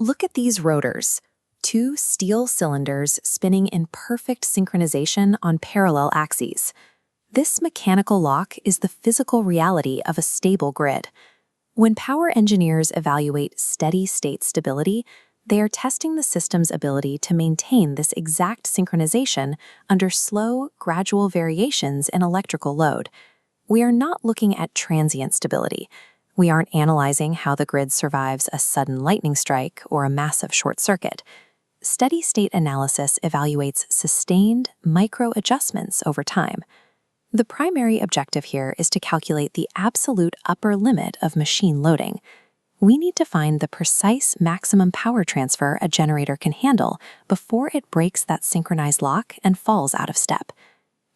Look at these rotors, two steel cylinders spinning in perfect synchronization on parallel axes. This mechanical lock is the physical reality of a stable grid. When power engineers evaluate steady-state stability, they are testing the system's ability to maintain this exact synchronization under slow, gradual variations in electrical load. We are not looking at transient stability. We aren't analyzing how the grid survives a sudden lightning strike or a massive short circuit. Steady-state analysis evaluates sustained, micro-adjustments over time. The primary objective here is to calculate the absolute upper limit of machine loading. We need to find the precise maximum power transfer a generator can handle before it breaks that synchronized lock and falls out of step.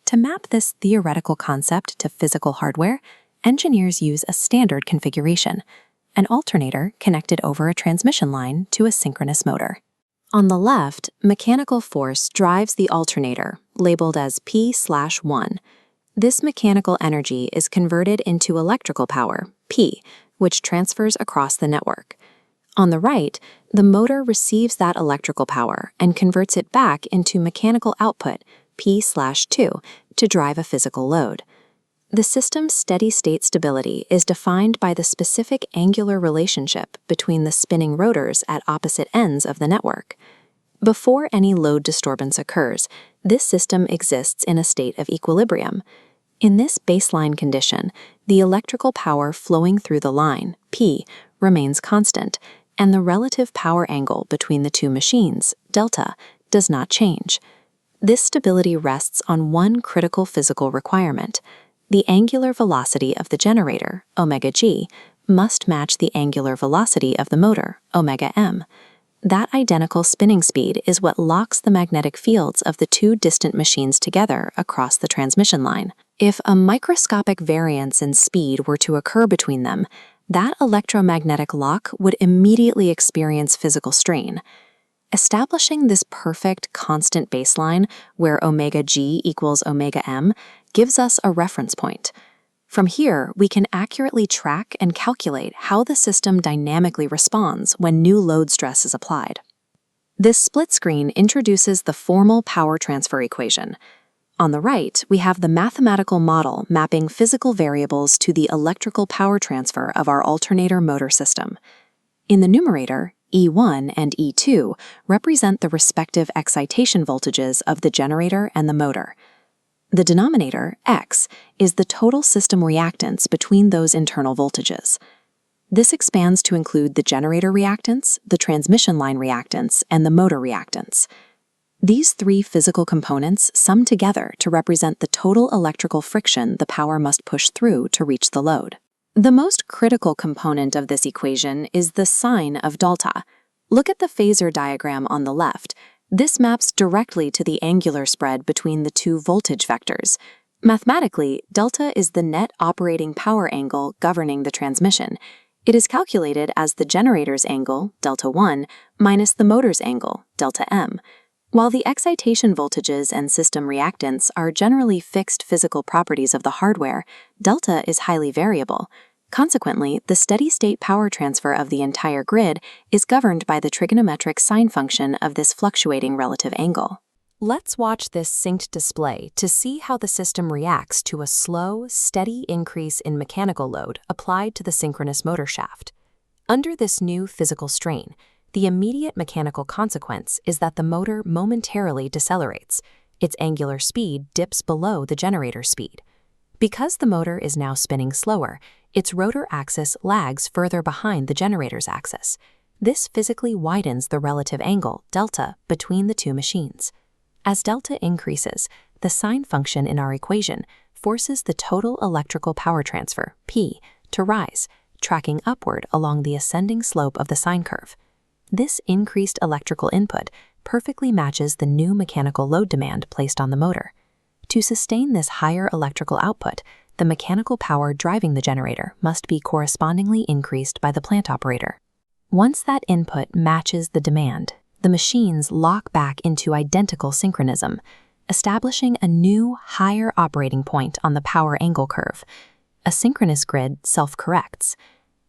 To map this theoretical concept to physical hardware, engineers use a standard configuration, an alternator connected over a transmission line to a synchronous motor. On the left, mechanical force drives the alternator, labeled as P/1. This mechanical energy is converted into electrical power, P, which transfers across the network. On the right, the motor receives that electrical power and converts it back into mechanical output, P/2, to drive a physical load. The system's steady-state stability is defined by the specific angular relationship between the spinning rotors at opposite ends of the network. Before any load disturbance occurs, this system exists in a state of equilibrium. In this baseline condition, the electrical power flowing through the line, P, remains constant, and the relative power angle between the two machines, delta, does not change. This stability rests on one critical physical requirement. The angular velocity of the generator, omega g, must match the angular velocity of the motor, omega m. That identical spinning speed is what locks the magnetic fields of the two distant machines together across the transmission line. If a microscopic variance in speed were to occur between them, that electromagnetic lock would immediately experience physical strain. Establishing this perfect constant baseline where omega g equals omega m gives us a reference point. From here, we can accurately track and calculate how the system dynamically responds when new load stress is applied. This split screen introduces the formal power transfer equation. On the right, we have the mathematical model mapping physical variables to the electrical power transfer of our alternator motor system. In the numerator, E1 and E2 represent the respective excitation voltages of the generator and the motor. The denominator, X, is the total system reactance between those internal voltages. This expands to include the generator reactance, the transmission line reactance, and the motor reactance. These three physical components sum together to represent the total electrical friction the power must push through to reach the load. The most critical component of this equation is the sign of delta. Look at the phasor diagram on the left. This maps directly to the angular spread between the two voltage vectors. Mathematically, delta is the net operating power angle governing the transmission. It is calculated as the generator's angle, delta 1, minus the motor's angle, delta m. While the excitation voltages and system reactance are generally fixed physical properties of the hardware, delta is highly variable. Consequently, the steady-state power transfer of the entire grid is governed by the trigonometric sine function of this fluctuating relative angle. Let's watch this synced display to see how the system reacts to a slow, steady increase in mechanical load applied to the synchronous motor shaft. Under this new physical strain, the immediate mechanical consequence is that the motor momentarily decelerates. Its angular speed dips below the generator's speed. Because the motor is now spinning slower, its rotor axis lags further behind the generator's axis. This physically widens the relative angle, delta, between the two machines. As delta increases, the sine function in our equation forces the total electrical power transfer, P, to rise, tracking upward along the ascending slope of the sine curve. This increased electrical input perfectly matches the new mechanical load demand placed on the motor. To sustain this higher electrical output, the mechanical power driving the generator must be correspondingly increased by the plant operator. Once that input matches the demand, the machines lock back into identical synchronism, establishing a new, higher operating point on the power angle curve. A synchronous grid self-corrects.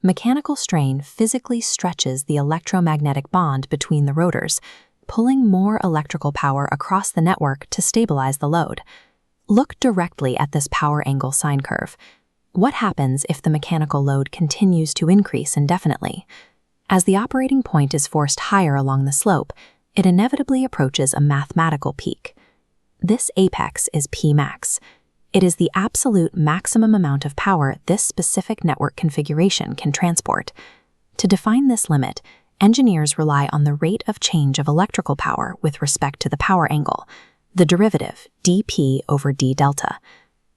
Mechanical strain physically stretches the electromagnetic bond between the rotors, pulling more electrical power across the network to stabilize the load. Look directly at this power angle sine curve. What happens if the mechanical load continues to increase indefinitely? As the operating point is forced higher along the slope, it inevitably approaches a mathematical peak. This apex is Pmax. It is the absolute maximum amount of power this specific network configuration can transport. To define this limit, engineers rely on the rate of change of electrical power with respect to the power angle, the derivative dP over d delta.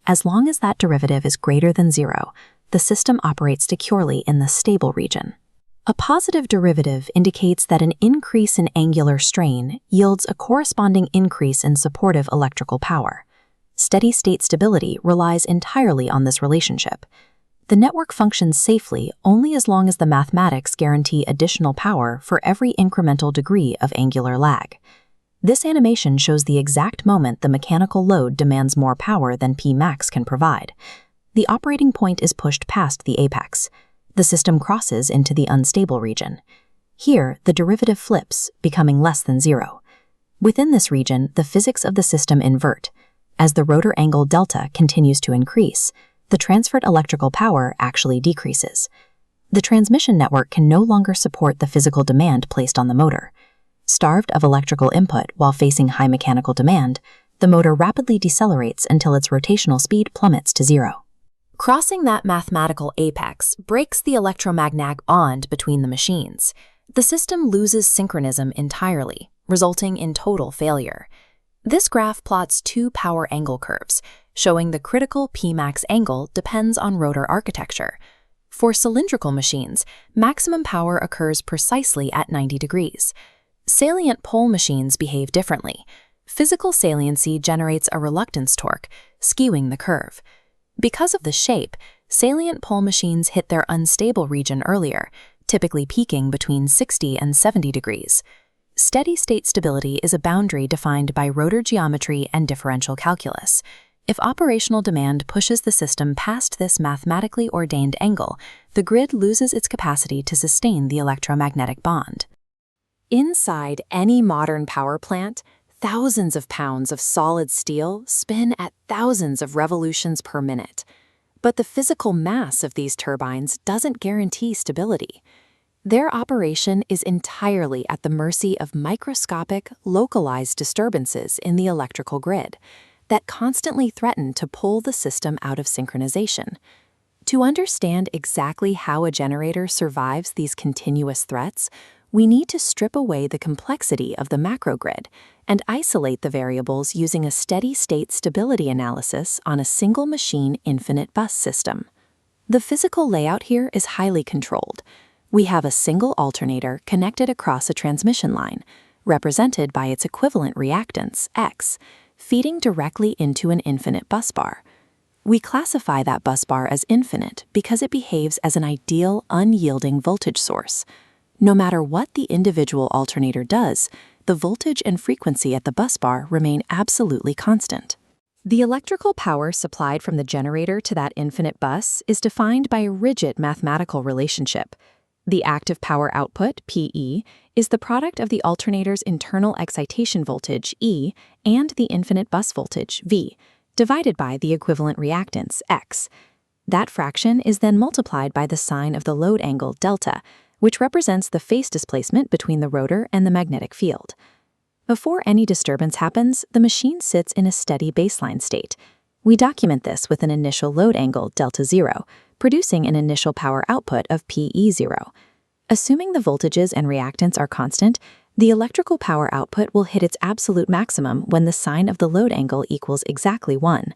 As long as that derivative is greater than 0, the system operates securely in the stable region. A positive derivative indicates that an increase in angular strain yields a corresponding increase in supportive electrical power. Steady-state stability relies entirely on this relationship. The network functions safely only as long as the mathematics guarantee additional power for every incremental degree of angular lag. This animation shows the exact moment the mechanical load demands more power than Pmax can provide. The operating point is pushed past the apex. The system crosses into the unstable region. Here, the derivative flips, becoming less than 0. Within this region, the physics of the system invert. As the rotor angle delta continues to increase, the transferred electrical power actually decreases. The transmission network can no longer support the physical demand placed on the motor. Starved of electrical input while facing high mechanical demand, the motor rapidly decelerates until its rotational speed plummets to 0. Crossing that mathematical apex breaks the electromagnetic bond between the machines. The system loses synchronism entirely, resulting in total failure. This graph plots two power angle curves, showing the critical Pmax angle depends on rotor architecture. For cylindrical machines, maximum power occurs precisely at 90 degrees. Salient pole machines behave differently. Physical saliency generates a reluctance torque, skewing the curve. Because of the shape, salient pole machines hit their unstable region earlier, typically peaking between 60 and 70 degrees. Steady-state stability is a boundary defined by rotor geometry and differential calculus. If operational demand pushes the system past this mathematically ordained angle, the grid loses its capacity to sustain the electromagnetic bond. Inside any modern power plant, thousands of pounds of solid steel spin at thousands of revolutions per minute. But the physical mass of these turbines doesn't guarantee stability. Their operation is entirely at the mercy of microscopic, localized disturbances in the electrical grid that constantly threaten to pull the system out of synchronization. To understand exactly how a generator survives these continuous threats, we need to strip away the complexity of the macrogrid and isolate the variables using a steady-state stability analysis on a single machine infinite bus system. The physical layout here is highly controlled. We have a single alternator connected across a transmission line, represented by its equivalent reactance, X, feeding directly into an infinite busbar. We classify that busbar as infinite because it behaves as an ideal, unyielding voltage source. No matter what the individual alternator does, the voltage and frequency at the busbar remain absolutely constant. The electrical power supplied from the generator to that infinite bus is defined by a rigid mathematical relationship. The active power output, PE, is the product of the alternator's internal excitation voltage, E, and the infinite bus voltage, V, divided by the equivalent reactance, X. That fraction is then multiplied by the sine of the load angle, delta, which represents the phase displacement between the rotor and the magnetic field. Before any disturbance happens, the machine sits in a steady baseline state. We document this with an initial load angle, delta 0, producing an initial power output of PE0. Assuming the voltages and reactance are constant, the electrical power output will hit its absolute maximum when the sine of the load angle equals exactly 1.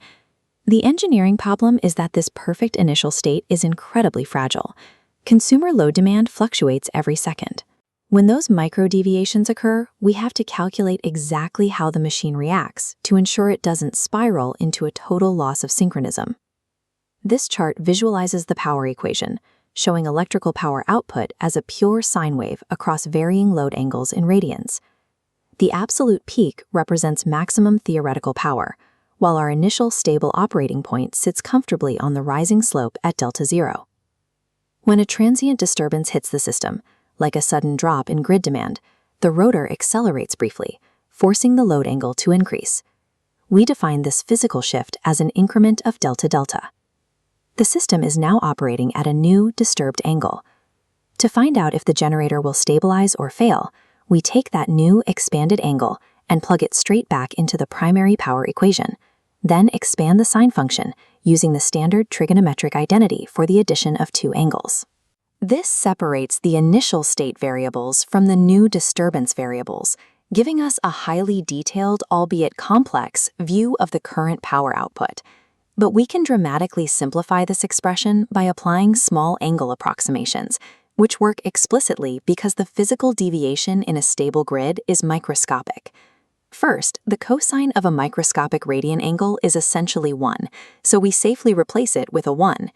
The engineering problem is that this perfect initial state is incredibly fragile. Consumer load demand fluctuates every second. When those micro-deviations occur, we have to calculate exactly how the machine reacts to ensure it doesn't spiral into a total loss of synchronism. This chart visualizes the power equation, showing electrical power output as a pure sine wave across varying load angles in radians. The absolute peak represents maximum theoretical power, while our initial stable operating point sits comfortably on the rising slope at delta 0. When a transient disturbance hits the system, like a sudden drop in grid demand, the rotor accelerates briefly, forcing the load angle to increase. We define this physical shift as an increment of delta-delta. The system is now operating at a new, disturbed angle. To find out if the generator will stabilize or fail, we take that new, expanded angle and plug it straight back into the primary power equation, then expand the sine function using the standard trigonometric identity for the addition of two angles. This separates the initial state variables from the new disturbance variables, giving us a highly detailed, albeit complex, view of the current power output. But we can dramatically simplify this expression by applying small angle approximations, which work explicitly because the physical deviation in a stable grid is microscopic. First, the cosine of a microscopic radian angle is essentially 1, so we safely replace it with a 1.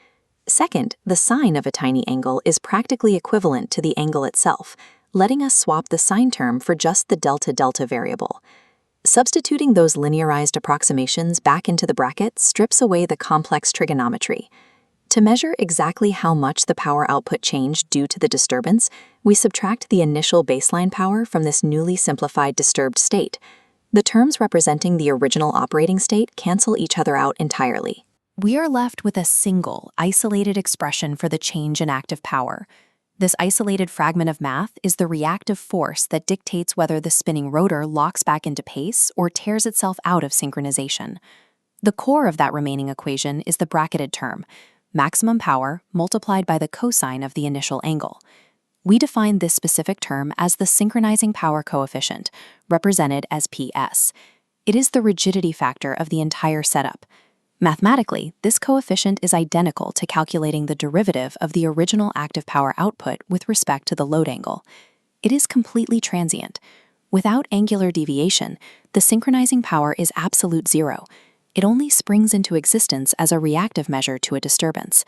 Second, the sine of a tiny angle is practically equivalent to the angle itself, letting us swap the sine term for just the delta-delta variable. Substituting those linearized approximations back into the bracket strips away the complex trigonometry. To measure exactly how much the power output changed due to the disturbance, we subtract the initial baseline power from this newly simplified disturbed state. The terms representing the original operating state cancel each other out entirely. We are left with a single, isolated expression for the change in active power. This isolated fragment of math is the reactive force that dictates whether the spinning rotor locks back into pace or tears itself out of synchronization. The core of that remaining equation is the bracketed term, maximum power multiplied by the cosine of the initial angle. We define this specific term as the synchronizing power coefficient, represented as PS. It is the rigidity factor of the entire setup. Mathematically, this coefficient is identical to calculating the derivative of the original active power output with respect to the load angle. It is completely transient. Without angular deviation, the synchronizing power is absolute zero. It only springs into existence as a reactive measure to a disturbance.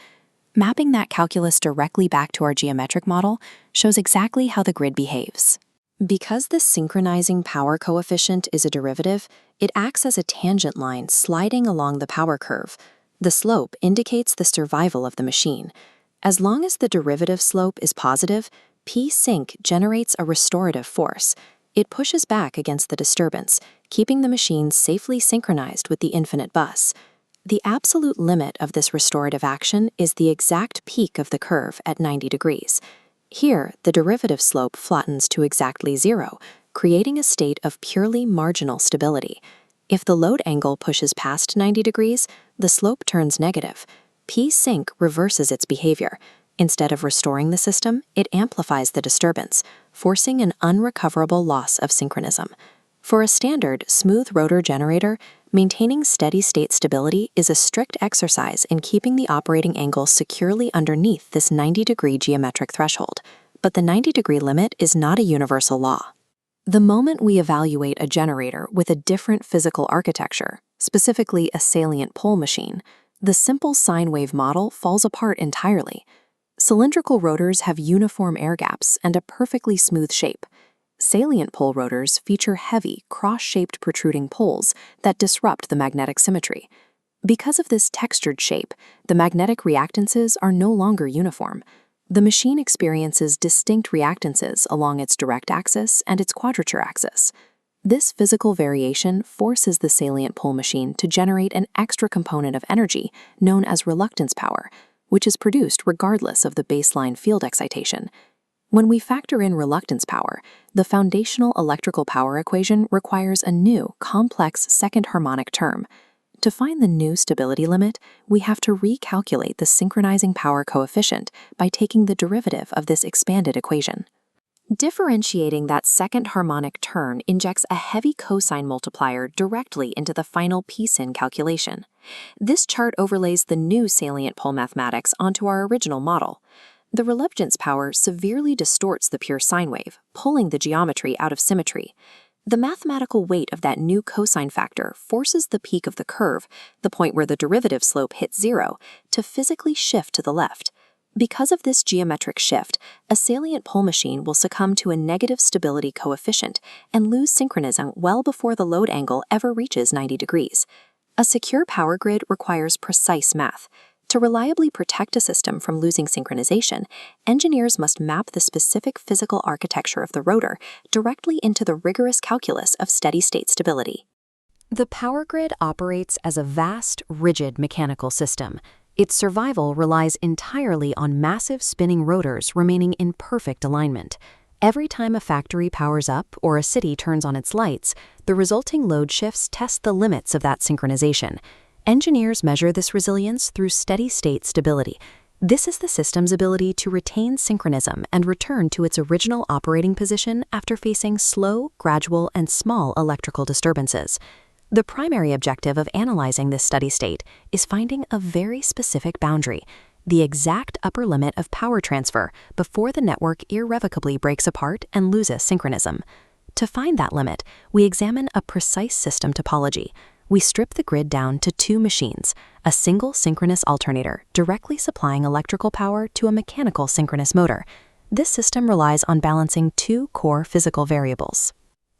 Mapping that calculus directly back to our geometric model shows exactly how the grid behaves. Because the synchronizing power coefficient is a derivative, it acts as a tangent line sliding along the power curve. The slope indicates the survival of the machine. As long as the derivative slope is positive, P-sync generates a restorative force. It pushes back against the disturbance, keeping the machine safely synchronized with the infinite bus. The absolute limit of this restorative action is the exact peak of the curve at 90 degrees. Here, the derivative slope flattens to exactly 0, creating a state of purely marginal stability. If the load angle pushes past 90 degrees, the slope turns negative. P-sync reverses its behavior. Instead of restoring the system, it amplifies the disturbance, forcing an unrecoverable loss of synchronism. For a standard, smooth rotor generator, maintaining steady-state stability is a strict exercise in keeping the operating angle securely underneath this 90-degree geometric threshold. But the 90-degree limit is not a universal law. The moment we evaluate a generator with a different physical architecture, specifically a salient pole machine, the simple sine wave model falls apart entirely. Cylindrical rotors have uniform air gaps and a perfectly smooth shape. Salient pole rotors feature heavy, cross-shaped protruding poles that disrupt the magnetic symmetry. Because of this textured shape, the magnetic reactances are no longer uniform. The machine experiences distinct reactances along its direct axis and its quadrature axis. This physical variation forces the salient pole machine to generate an extra component of energy known as reluctance power, which is produced regardless of the baseline field excitation. When we factor in reluctance power, the foundational electrical power equation requires a new, complex second harmonic term. To find the new stability limit, we have to recalculate the synchronizing power coefficient by taking the derivative of this expanded equation. Differentiating that second harmonic term injects a heavy cosine multiplier directly into the final P-sin calculation. This chart overlays the new salient pole mathematics onto our original model. The reluctance power severely distorts the pure sine wave, pulling the geometry out of symmetry. The mathematical weight of that new cosine factor forces the peak of the curve, the point where the derivative slope hits 0, to physically shift to the left. Because of this geometric shift, a salient pole machine will succumb to a negative stability coefficient and lose synchronism well before the load angle ever reaches 90 degrees. A secure power grid requires precise math. To reliably protect a system from losing synchronization, engineers must map the specific physical architecture of the rotor directly into the rigorous calculus of steady-state stability. The power grid operates as a vast, rigid mechanical system. Its survival relies entirely on massive spinning rotors remaining in perfect alignment. Every time a factory powers up or a city turns on its lights, the resulting load shifts test the limits of that synchronization. Engineers measure this resilience through steady-state stability. This is the system's ability to retain synchronism and return to its original operating position after facing slow, gradual, and small electrical disturbances. The primary objective of analyzing this steady state is finding a very specific boundary, the exact upper limit of power transfer before the network irrevocably breaks apart and loses synchronism. To find that limit, we examine a precise system topology. We strip the grid down to two machines, a single synchronous alternator directly supplying electrical power to a mechanical synchronous motor. This system relies on balancing two core physical variables.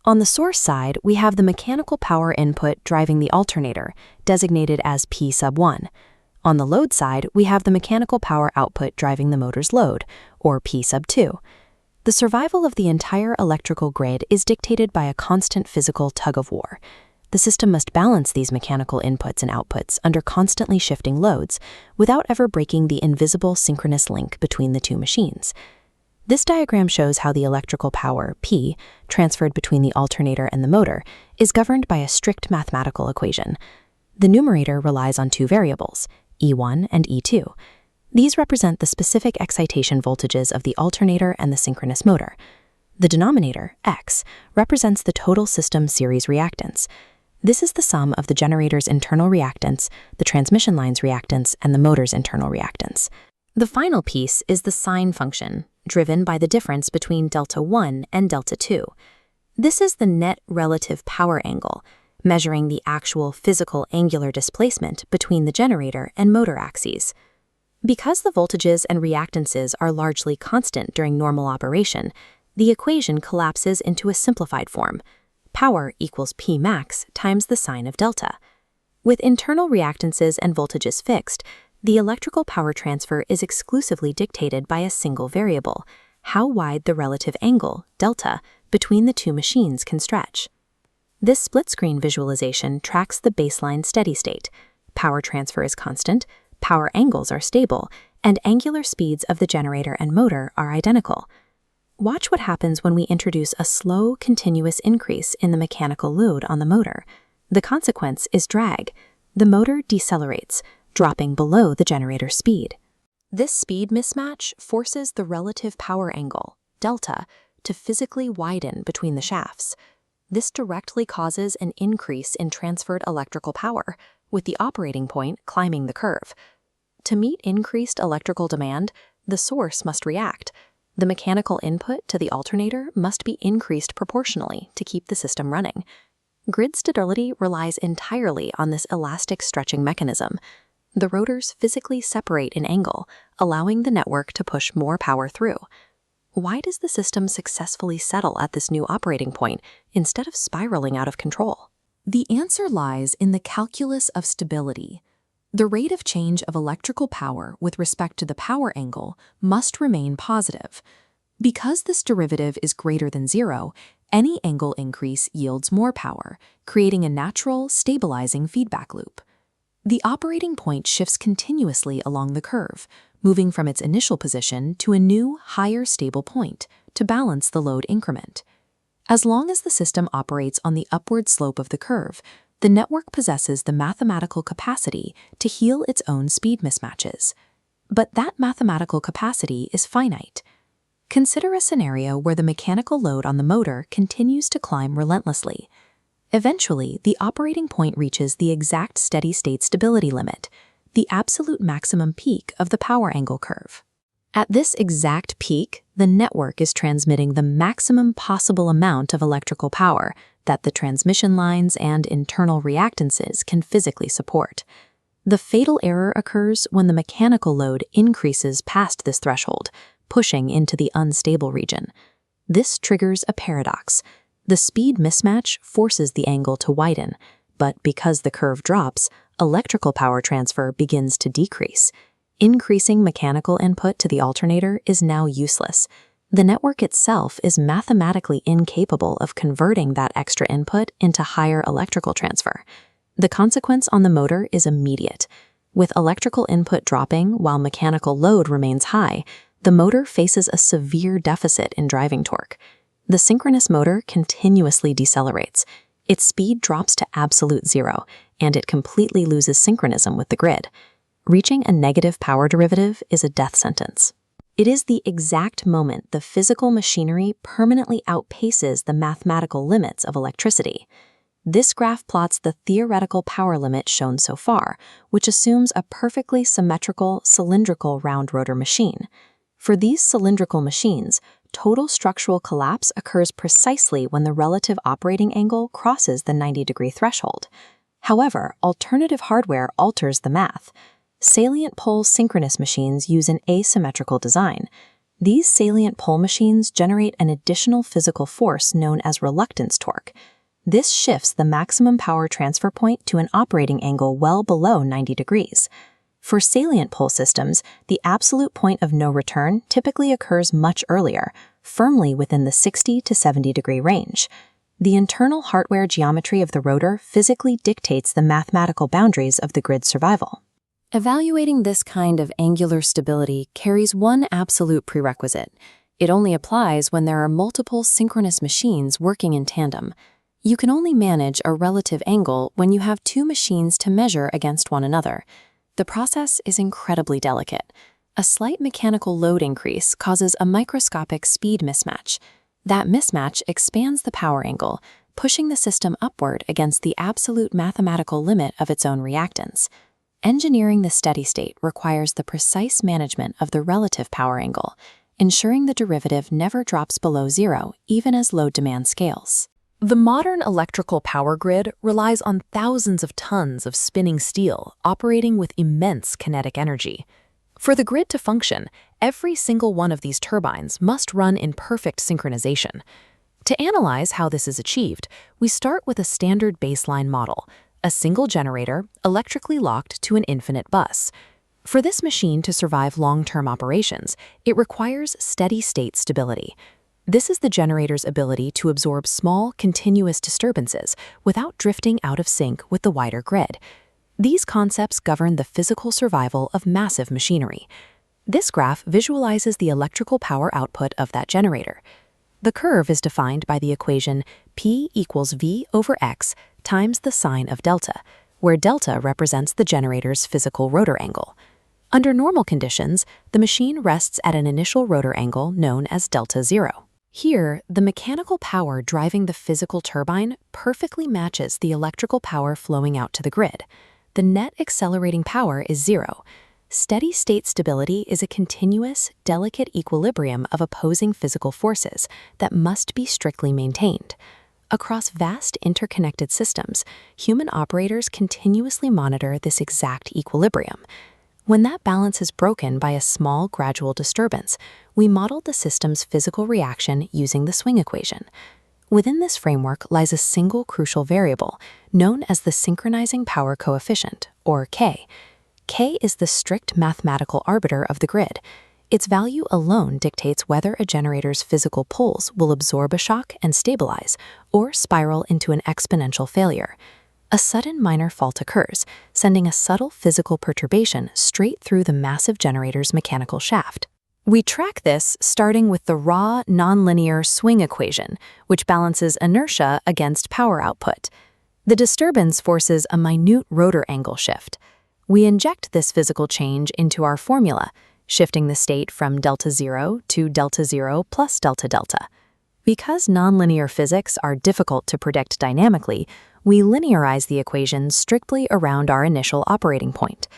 On the source side, we have the mechanical power input driving the alternator, designated as P sub 1. On the load side, we have the mechanical power output driving the motor's load, or P sub 2. The survival of the entire electrical grid is dictated by a constant physical tug-of-war. The system must balance these mechanical inputs and outputs under constantly shifting loads without ever breaking the invisible synchronous link between the two machines. This diagram shows how the electrical power, P, transferred between the alternator and the motor, is governed by a strict mathematical equation. The numerator relies on two variables, E1 and E2. These represent the specific excitation voltages of the alternator and the synchronous motor. The denominator, X, represents the total system series reactance. This is the sum of the generator's internal reactance, the transmission line's reactance, and the motor's internal reactance. The final piece is the sine function, driven by the difference between delta 1 and delta 2. This is the net relative power angle, measuring the actual physical angular displacement between the generator and motor axes. Because the voltages and reactances are largely constant during normal operation, the equation collapses into a simplified form. Power equals P max times the sine of delta. With internal reactances and voltages fixed, the electrical power transfer is exclusively dictated by a single variable, how wide the relative angle, delta, between the two machines can stretch. This split-screen visualization tracks the baseline steady state. Power transfer is constant, power angles are stable, and angular speeds of the generator and motor are identical. Watch what happens when we introduce a slow, continuous increase in the mechanical load on the motor. The consequence is drag. The motor decelerates, dropping below the generator's speed. This speed mismatch forces the relative power angle, delta, to physically widen between the shafts. This directly causes an increase in transferred electrical power, with the operating point climbing the curve. To meet increased electrical demand, the source must react. The mechanical input to the alternator must be increased proportionally to keep the system running. Grid stability relies entirely on this elastic stretching mechanism. The rotors physically separate in angle, allowing the network to push more power through. Why does the system successfully settle at this new operating point instead of spiraling out of control? The answer lies in the calculus of stability. The rate of change of electrical power with respect to the power angle must remain positive. Because this derivative is greater than zero, any angle increase yields more power, creating a natural, stabilizing feedback loop. The operating point shifts continuously along the curve, moving from its initial position to a new, higher stable point to balance the load increment. As long as the system operates on the upward slope of the curve, the network possesses the mathematical capacity to heal its own speed mismatches. But that mathematical capacity is finite. Consider a scenario where the mechanical load on the motor continues to climb relentlessly. Eventually, the operating point reaches the exact steady-state stability limit, the absolute maximum peak of the power angle curve. At this exact peak, the network is transmitting the maximum possible amount of electrical power that the transmission lines and internal reactances can physically support. The fatal error occurs when the mechanical load increases past this threshold, pushing into the unstable region. This triggers a paradox. The speed mismatch forces the angle to widen, but because the curve drops, electrical power transfer begins to decrease. Increasing mechanical input to the alternator is now useless. The network itself is mathematically incapable of converting that extra input into higher electrical transfer. The consequence on the motor is immediate. With electrical input dropping while mechanical load remains high, the motor faces a severe deficit in driving torque. The synchronous motor continuously decelerates. Its speed drops to absolute zero, and it completely loses synchronism with the grid. Reaching a negative power derivative is a death sentence. It is the exact moment the physical machinery permanently outpaces the mathematical limits of electricity. This graph plots the theoretical power limit shown so far, which assumes a perfectly symmetrical, cylindrical round rotor machine. For these cylindrical machines, total structural collapse occurs precisely when the relative operating angle crosses the 90-degree threshold. However, alternative hardware alters the math. Salient pole synchronous machines use an asymmetrical design. These salient pole machines generate an additional physical force known as reluctance torque. This shifts the maximum power transfer point to an operating angle well below 90 degrees. For salient pole systems, the absolute point of no return typically occurs much earlier, firmly within the 60 to 70-degree range. The internal hardware geometry of the rotor physically dictates the mathematical boundaries of the grid's survival. Evaluating this kind of angular stability carries one absolute prerequisite. It only applies when there are multiple synchronous machines working in tandem. You can only manage a relative angle when you have two machines to measure against one another. The process is incredibly delicate. A slight mechanical load increase causes a microscopic speed mismatch. That mismatch expands the power angle, pushing the system upward against the absolute mathematical limit of its own reactance. Engineering the steady state requires the precise management of the relative power angle, ensuring the derivative never drops below zero, even as load demand scales. The modern electrical power grid relies on thousands of tons of spinning steel operating with immense kinetic energy. For the grid to function, every single one of these turbines must run in perfect synchronization. To analyze how this is achieved, we start with a standard baseline model, a single generator electrically locked to an infinite bus. For this machine to survive long-term operations, it requires steady-state stability. This is the generator's ability to absorb small, continuous disturbances without drifting out of sync with the wider grid. These concepts govern the physical survival of massive machinery. This graph visualizes the electrical power output of that generator. The curve is defined by the equation P equals V over X times the sine of delta, where delta represents the generator's physical rotor angle. Under normal conditions, the machine rests at an initial rotor angle known as delta zero. Here, the mechanical power driving the physical turbine perfectly matches the electrical power flowing out to the grid. The net accelerating power is zero. Steady-state stability is a continuous, delicate equilibrium of opposing physical forces that must be strictly maintained. Across vast interconnected systems, human operators continuously monitor this exact equilibrium. When that balance is broken by a small, gradual disturbance, we model the system's physical reaction using the swing equation. Within this framework lies a single crucial variable, known as the synchronizing power coefficient, or K. K is the strict mathematical arbiter of the grid. Its value alone dictates whether a generator's physical poles will absorb a shock and stabilize, or spiral into an exponential failure. A sudden minor fault occurs, sending a subtle physical perturbation straight through the massive generator's mechanical shaft. We track this starting with the raw, nonlinear swing equation, which balances inertia against power output. The disturbance forces a minute rotor angle shift. We inject this physical change into our formula, shifting the state from delta zero to delta zero plus delta delta. Because nonlinear physics are difficult to predict dynamically, we linearize the equation strictly around our initial operating point.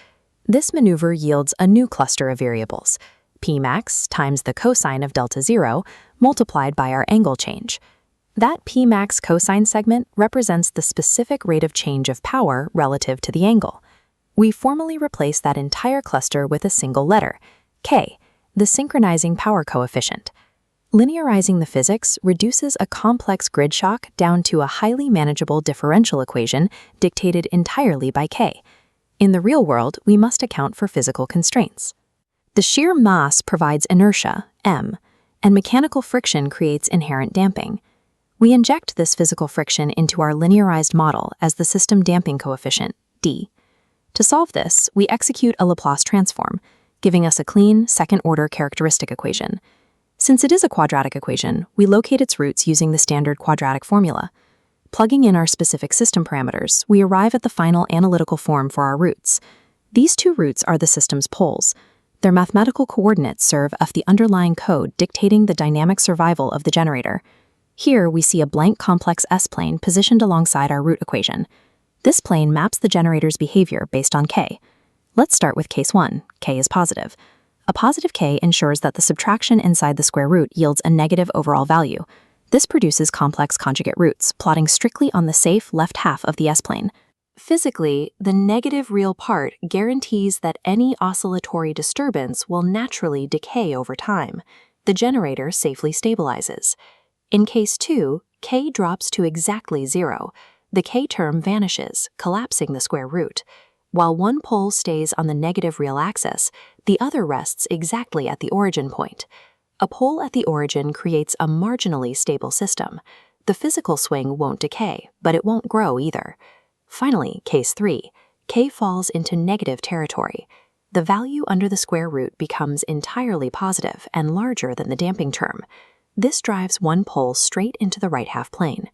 This maneuver yields a new cluster of variables, Pmax times the cosine of delta zero multiplied by our angle change. That Pmax cosine segment represents the specific rate of change of power relative to the angle. We formally replace that entire cluster with a single letter, K, the synchronizing power coefficient. Linearizing the physics reduces a complex grid shock down to a highly manageable differential equation dictated entirely by K. In the real world, we must account for physical constraints. The sheer mass provides inertia, m, and mechanical friction creates inherent damping. We inject this physical friction into our linearized model as the system damping coefficient, d. To solve this, we execute a Laplace transform, giving us a clean, second-order characteristic equation. Since it is a quadratic equation, we locate its roots using the standard quadratic formula. Plugging in our specific system parameters, we arrive at the final analytical form for our roots. These two roots are the system's poles. Their mathematical coordinates serve as the underlying code dictating the dynamic survival of the generator. Here, we see a blank complex S-plane positioned alongside our root equation. This plane maps the generator's behavior based on k. Let's start with case 1. K is positive. A positive k ensures that the subtraction inside the square root yields a negative overall value. This produces complex conjugate roots, plotting strictly on the safe left half of the S-plane. Physically, the negative real part guarantees that any oscillatory disturbance will naturally decay over time. The generator safely stabilizes. In case 2, k drops to exactly 0. The k term vanishes, collapsing the square root. While one pole stays on the negative real axis, the other rests exactly at the origin point. A pole at the origin creates a marginally stable system. The physical swing won't decay, but it won't grow either. Finally, case 3, k falls into negative territory. The value under the square root becomes entirely positive and larger than the damping term. This drives one pole straight into the right half plane.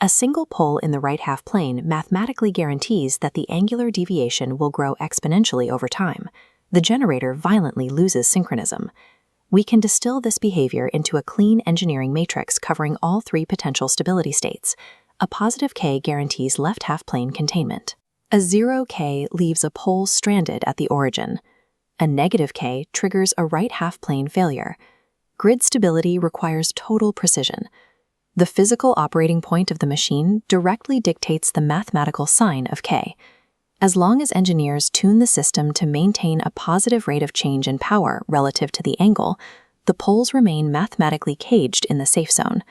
A single pole in the right half plane mathematically guarantees that the angular deviation will grow exponentially over time. The generator violently loses synchronism. We can distill this behavior into a clean engineering matrix covering all three potential stability states. A positive k guarantees left half plane containment. A 0k leaves a pole stranded at the origin. A negative k triggers a right half plane failure. Grid stability requires total precision. The physical operating point of the machine directly dictates the mathematical sign of k. As long as engineers tune the system to maintain a positive rate of change in power relative to the angle, the poles remain mathematically caged in the safe zone.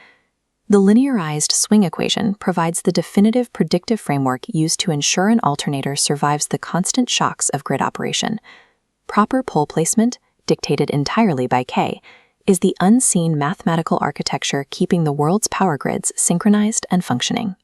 The linearized swing equation provides the definitive predictive framework used to ensure an alternator survives the constant shocks of grid operation. Proper pole placement, dictated entirely by k, is the unseen mathematical architecture keeping the world's power grids synchronized and functioning.